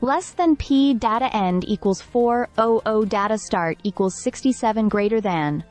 Less than P data end equals 400 data start equals 67 greater than.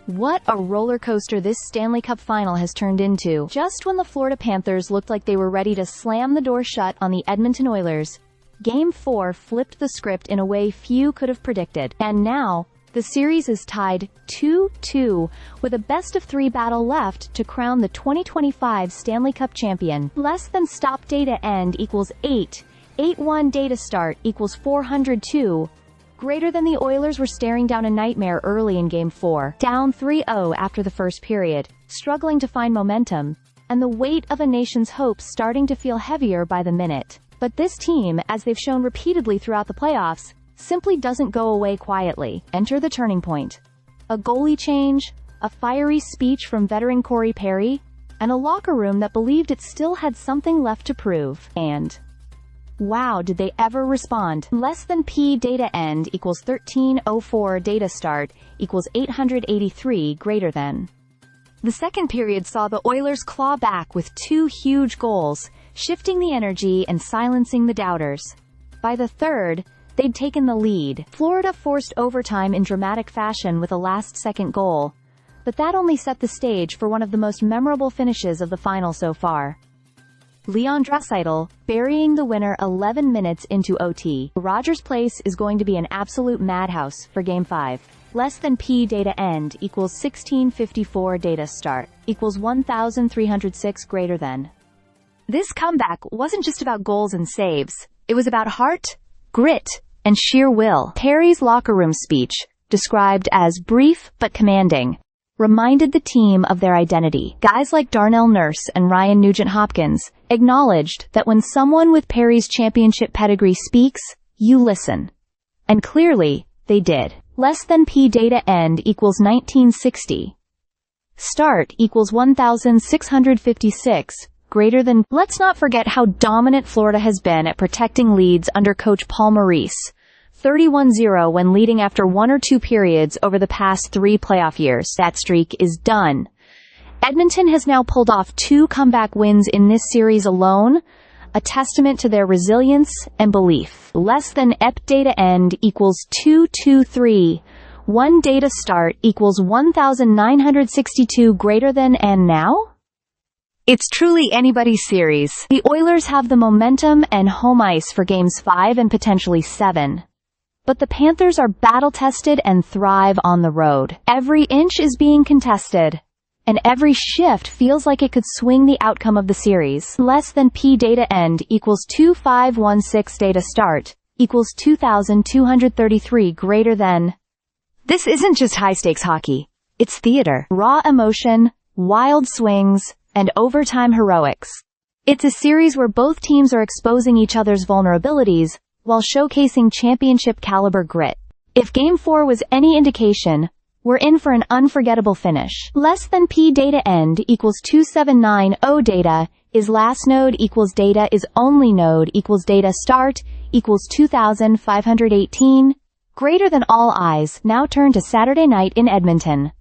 What a roller coaster this Stanley Cup final has turned into. Just when the Florida Panthers looked like they were ready to slam the door shut on the Edmonton Oilers, Game 4 flipped the script in a way few could have predicted. And now, the series is tied 2-2, with a best-of-3 battle left to crown the 2025 Stanley Cup champion. Less than stop data end equals 8, 81 data start equals 402, greater than. The Oilers were staring down a nightmare early in Game 4, down 3-0 after the first period, struggling to find momentum, and the weight of a nation's hopes starting to feel heavier by the minute. But this team, as they've shown repeatedly throughout the playoffs, simply doesn't go away quietly. Enter the turning point. A goalie change, a fiery speech from veteran Corey Perry, and a locker room that believed it still had something left to prove. And wow, did they ever respond. Less than P data end equals 1304 data start equals 883 greater than. The second period saw the Oilers claw back with 2 huge goals, shifting the energy and silencing the doubters. By the third, they'd taken the lead. Florida forced overtime in dramatic fashion with a last-second goal, but that only set the stage for one of the most memorable finishes of the final so far. Leon Draisaitl burying the winner 11 minutes into OT. Rogers Place is going to be an absolute madhouse for Game 5. Less than P data end equals 1654 data start equals 1306 greater than. This comeback wasn't just about goals and saves. It was about heart, grit, and sheer will. Perry's locker room speech, described as brief but commanding, reminded the team of their identity. Guys like Darnell Nurse and Ryan Nugent-Hopkins acknowledged that when someone with Perry's championship pedigree speaks, you listen. And clearly, they did. Less than P data end equals 1960. Start equals 1656, greater than. Let's not forget how dominant Florida has been at protecting leads under coach Paul Maurice. 31-0 when leading after 1 or 2 periods over the past 3 playoff years. That streak is done. Edmonton has now pulled off 2 comeback wins in this series alone, a testament to their resilience and belief. Less than EP data end equals 223. 1 data start equals 1962 greater than. And now? It's truly anybody's series. The Oilers have the momentum and home ice for Games 5 and potentially 7. But the Panthers are battle-tested and thrive on the road. Every inch is being contested, and every shift feels like it could swing the outcome of the series. Less than P data end equals 2516 data start equals 2233 greater than. This isn't just high-stakes hockey. It's theater. Raw emotion, wild swings, and overtime heroics. It's a series where both teams are exposing each other's vulnerabilities while showcasing championship-caliber grit. If Game 4 was any indication, we're in for an unforgettable finish. Less than P data end equals 2790 data is last node equals data is only node equals data start equals 2518, greater than. All eyes now turn to Saturday night in Edmonton.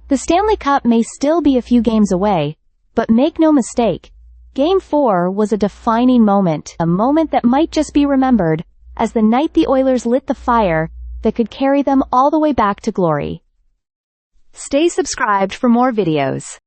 The Stanley Cup may still be a few games away, but make no mistake, Game 4 was a defining moment, a moment that might just be remembered as the night the Oilers lit the fire that could carry them all the way back to glory. Stay subscribed for more videos.